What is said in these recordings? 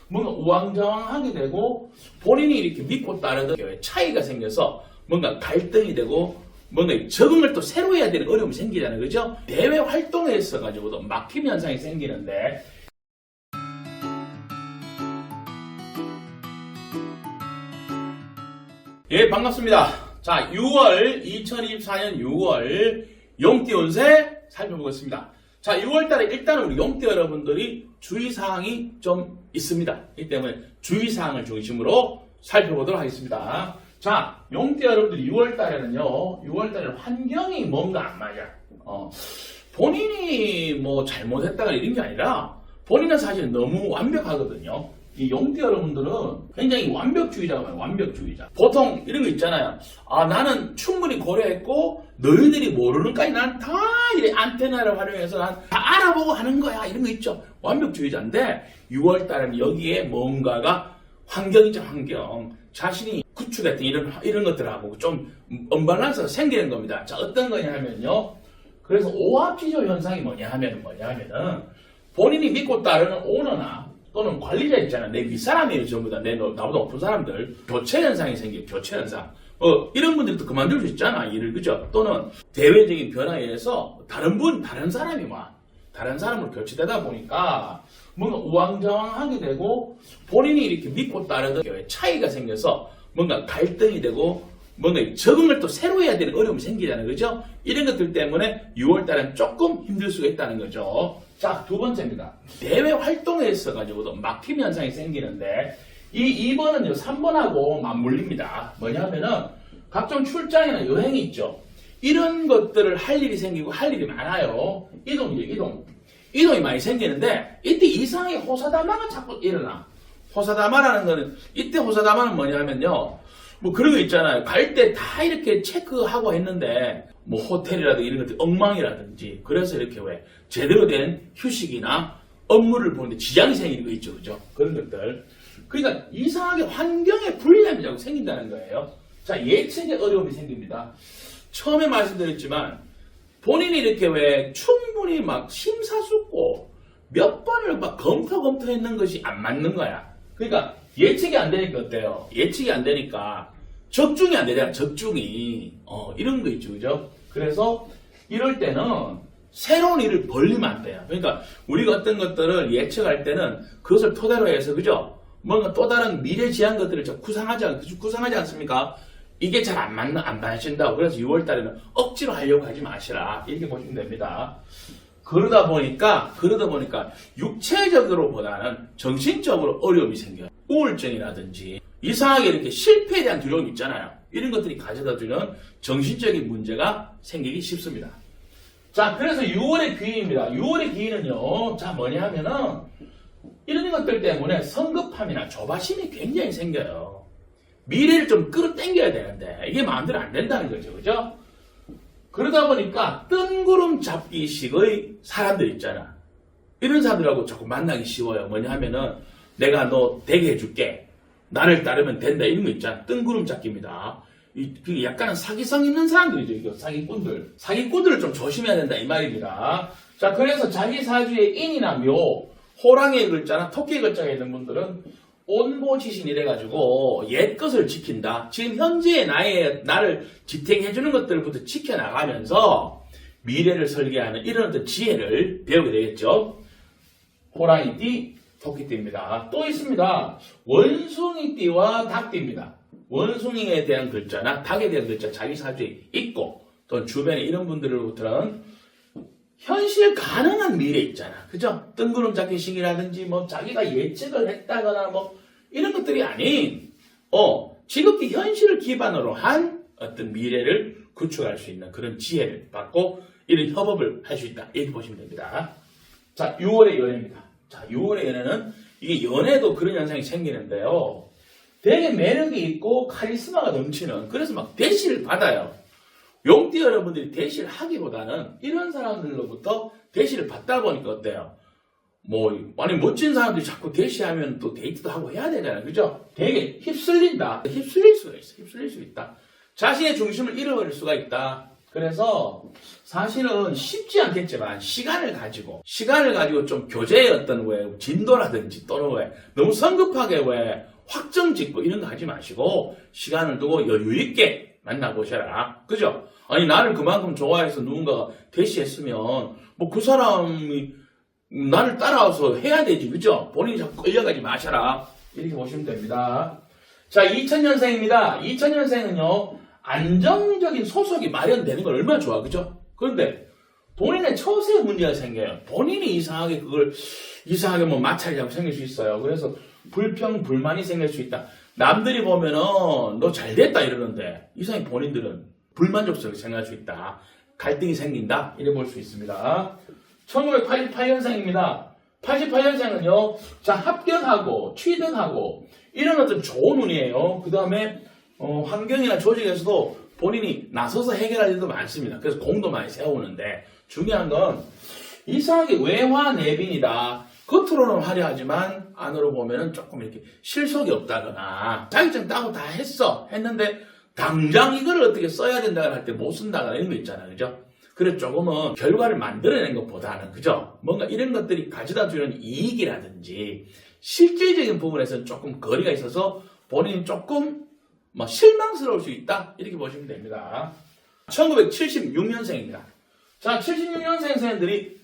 뭔가 우왕좌왕하게 되고 본인이 이렇게 믿고 따르던 차이가 생겨서 뭔가 갈등이 되고 뭔가 적응을 또 새로 해야 되는 어려움이 생기잖아요. 그죠? 대외 활동에 있어가지고도 막힘 현상이 생기는데 예, 반갑습니다. 자, 2024년 6월 용띠 운세 살펴보겠습니다. 자, 6월달에 일단 우리 용띠 여러분들이 주의사항이 좀 있습니다. 이 때문에 주의사항을 중심으로 살펴보도록 하겠습니다. 자, 용띠 여러분들이 6월달에는 환경이 뭔가 안 맞아. 본인이 뭐 잘못했다가 이런 게 아니라 본인은 사실 너무 완벽하거든요. 이 용띠 여러분들은 굉장히 완벽주의자가 완벽주의자. 보통 이런 거 있잖아요. 나는 충분히 고려했고 너희들이 모르는까지 난 다 이래 안테나를 활용해서 난 다 알아보고 하는 거야. 이런 거 있죠. 완벽주의자인데 6월달에는 여기에 뭔가가 환경이죠. 환경. 자신이 구축했던 이런 것들하고 좀 언밸런스가 생기는 겁니다. 자, 어떤 거냐 하면요. 그래서 오합지졸 현상이 뭐냐 하면은 본인이 믿고 따르는 오너나 또는 관리자 있잖아. 내 윗사람이에요. 전부 다. 나보다 높은 사람들. 교체 현상이 생겨요. 교체 현상. 이런 분들도 그만둘 수 있잖아. 일을. 그죠? 또는 대외적인 변화에 의해서 다른 사람이 다른 사람으로 교체되다 보니까 뭔가 우왕좌왕하게 되고 본인이 이렇게 믿고 따르던 차이가 생겨서 뭔가 갈등이 되고 뭔가 적응을 또 새로 해야 되는 어려움이 생기잖아요. 그죠? 이런 것들 때문에 6월달은 조금 힘들 수가 있다는 거죠. 자, 두 번째입니다. 대외 활동에 있어가지고도 막힘 현상이 생기는데 이 2번은요 3번하고 맞물립니다. 뭐냐면은 각종 출장이나 여행이 있죠. 이런 것들을 할 일이 생기고 할 일이 많아요. 이동이 많이 생기는데 이때 이상하게 호사다마가 자꾸 일어나. 호사다마라는 거는 이때 호사다마는 뭐냐면요. 뭐 그런 거 있잖아요. 갈 때 다 이렇게 체크하고 했는데 뭐 호텔이라든지 이런 것들 엉망이라든지 그래서 이렇게 왜 제대로 된 휴식이나 업무를 보는데 지장이 생기는 거 있죠. 그죠? 그런 것들. 그러니까 이상하게 환경에 불리함이 자꾸 생긴다는 거예요. 자, 예측에 어려움이 생깁니다. 처음에 말씀드렸지만 본인이 이렇게 왜 충분히 막 심사숙고 몇 번을 막 검토했는 것이 안 맞는 거야. 그러니까 예측이 안 되니까 어때요? 예측이 안 되니까 적중이 안 되잖아. 적중이. 이런 거 있죠. 그죠? 그래서 이럴 때는 새로운 일을 벌리면 안 돼요. 그러니까 우리가 어떤 것들을 예측할 때는 그것을 토대로 해서 그죠? 뭔가 또 다른 미래지향 것들을 구상하지 않습니까? 이게 잘 안 맞는다고. 그래서 6월달에는 억지로 하려고 하지 마시라. 이렇게 보시면 됩니다. 그러다 보니까 육체적으로보다는 정신적으로 어려움이 생겨요. 우울증이라든지 이상하게 이렇게 실패에 대한 두려움 있잖아요. 이런 것들이 가져다주는 정신적인 문제가 생기기 쉽습니다. 자, 그래서 6월의 귀인입니다. 6월의 귀인은요, 자, 뭐냐 하면은 이런 것들 때문에 성급함이나 조바심이 굉장히 생겨요. 미래를 좀 끌어당겨야 되는데 이게 마음대로 안 된다는 거죠. 그죠? 그러다 보니까 뜬구름 잡기식의 사람들 있잖아. 이런 사람들하고 자꾸 만나기 쉬워요. 뭐냐 하면은 내가 너 되게 해줄게. 나를 따르면 된다. 이런 거 있잖아. 뜬구름 잡기입니다. 그게 약간 사기성 있는 사람들이죠. 이거 사기꾼들. 사기꾼들을 좀 조심해야 된다. 이 말입니다. 자, 그래서 자기 사주에 인이나 묘, 호랑이의 글자나 토끼의 글자가 있는 분들은 온보지신 이래가지고 옛 것을 지킨다. 지금 현재의 나를 지탱해주는 것들부터 지켜나가면서 미래를 설계하는 이런 어떤 지혜를 배우게 되겠죠. 호랑이띠, 토끼띠입니다. 또 있습니다. 원숭이띠와 닭띠입니다. 원숭이에 대한 글자나 닭에 대한 글자 자기 사주에 있고 또 주변에 이런 분들로부터는 현실 가능한 미래 있잖아. 그죠? 뜬구름 잡기 식이라든지 뭐 자기가 예측을 했다거나 뭐 이런 것들이 아닌 지극히 현실을 기반으로 한 어떤 미래를 구축할 수 있는 그런 지혜를 받고 이런 협업을 할 수 있다. 이렇게 보시면 됩니다. 자, 6월의 연애입니다. 자, 6월의 연애는 이게 연애도 그런 현상이 생기는데요. 되게 매력이 있고 카리스마가 넘치는 그래서 막 대시를 받아요. 용띠 여러분들이 대시를 하기보다는 이런 사람들로부터 대시를 받다 보니까 어때요? 아니 멋진 사람들이 자꾸 대시하면 또 데이트도 하고 해야 되잖아요. 그죠? 되게 휩쓸릴 수가 있어. 휩쓸릴 수 있다. 자신의 중심을 잃어버릴 수가 있다. 그래서 사실은 쉽지 않겠지만 시간을 가지고 좀 교제의 어떤 왜 진도라든지 또는 왜 너무 성급하게 왜 확정 짓고 이런 거 하지 마시고 시간을 두고 여유 있게 만나보셔라. 그죠? 아니 나를 그만큼 좋아해서 누군가가 대시했으면 뭐 그 사람이 나를 따라와서 해야 되지. 그죠? 본인이 자꾸 끌려가지 마셔라. 이렇게 보시면 됩니다. 자, 2000년생입니다. 2000년생은요. 안정적인 소속이 마련되는 걸 얼마나 좋아. 그죠? 그런데 본인의 처세에 문제가 생겨요. 본인이 이상하게 뭐 마찰이 자꾸 생길 수 있어요. 그래서 불만이 생길 수 있다. 남들이 보면은 너 잘됐다 이러는데 이상하게 본인들은 불만족스럽게 생각할 수 있다. 갈등이 생긴다. 이래 볼 수 있습니다. 1988년생입니다. 88년생은요, 자, 합격하고, 취득하고, 이런 어떤 좋은 운이에요. 그 다음에, 환경이나 조직에서도 본인이 나서서 해결할 일도 많습니다. 그래서 공도 많이 세우는데, 중요한 건, 이상하게 외화내빈이다. 겉으로는 화려하지만, 안으로 보면은 조금 이렇게 실속이 없다거나, 자격증 따고 다 했는데, 당장 이걸 어떻게 써야 된다고 할 때 못 쓴다거나 이런 거 있잖아요. 그죠? 그래 조금은 결과를 만들어내는 것보다는 그죠? 뭔가 이런 것들이 가져다 주는 이익이라든지 실질적인 부분에서는 조금 거리가 있어서 본인이 조금 실망스러울 수 있다. 이렇게 보시면 됩니다. 1976년생입니다. 자, 76년생들이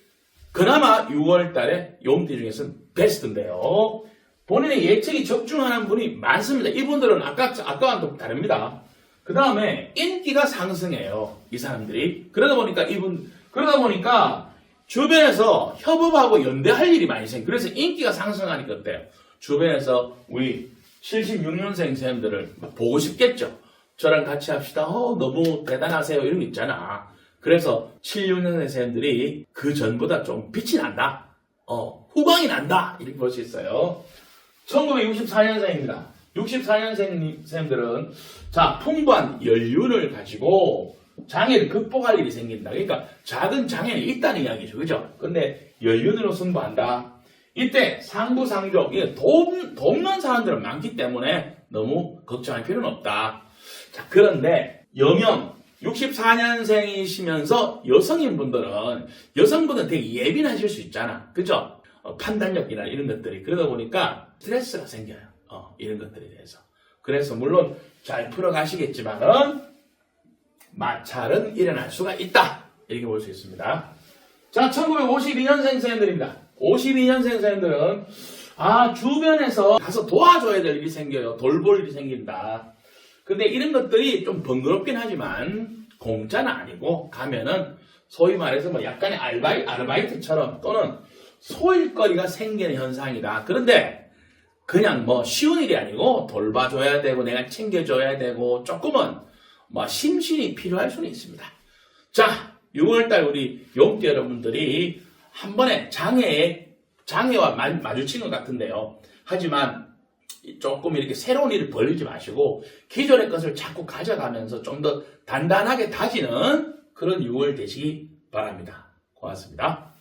그나마 6월 달에 용띠 중에서는 베스트인데요. 본인의 예측이 적중하는 분이 많습니다. 이분들은 아까와는 좀 다릅니다. 그 다음에 인기가 상승해요. 이 사람들이. 그러다 보니까 주변에서 협업하고 연대할 일이 많이 생겨요. 그래서 인기가 상승하니까 어때요? 주변에서 우리 76년생 쌤들을 보고 싶겠죠. 저랑 같이 합시다. 너무 대단하세요. 이런 거 있잖아. 그래서 76년생 쌤들이 그 전보다 좀 빛이 난다. 후광이 난다. 이렇게 볼 수 있어요. 1964년생입니다. 64년생 쌤들은 자, 풍부한 연륜을 가지고 장애를 극복할 일이 생긴다. 그러니까 작은 장애는 있다는 이야기죠. 그죠? 근데 연륜으로 승부한다. 이때 상부상조, 돕는 사람들은 많기 때문에 너무 걱정할 필요는 없다. 자, 그런데 여명 64년생이시면서 여성분들은 되게 예민하실 수 있잖아. 그죠? 판단력이나 이런 것들이. 그러다 보니까 스트레스가 생겨요. 이런 것들에 대해서. 그래서 물론 잘 풀어가시겠지만은 마찰은 일어날 수가 있다. 이렇게 볼 수 있습니다. 자, 1952년생 쌤들입니다. 52년생 쌤들은 주변에서 가서 도와줘야 될 일이 생겨요. 돌볼 일이 생긴다. 근데 이런 것들이 좀 번거롭긴 하지만 공짜는 아니고 가면은 소위 말해서 약간의 아르바이트처럼 또는 소일거리가 생기는 현상이다. 그런데 그냥 쉬운 일이 아니고 돌봐줘야 되고 내가 챙겨줘야 되고 조금은 심신이 필요할 수는 있습니다. 자, 6월달 우리 용띠 여러분들이 한 번에 장애와 마주친 것 같은데요. 하지만 조금 이렇게 새로운 일을 벌리지 마시고 기존의 것을 자꾸 가져가면서 좀 더 단단하게 다지는 그런 6월 되시기 바랍니다. 고맙습니다.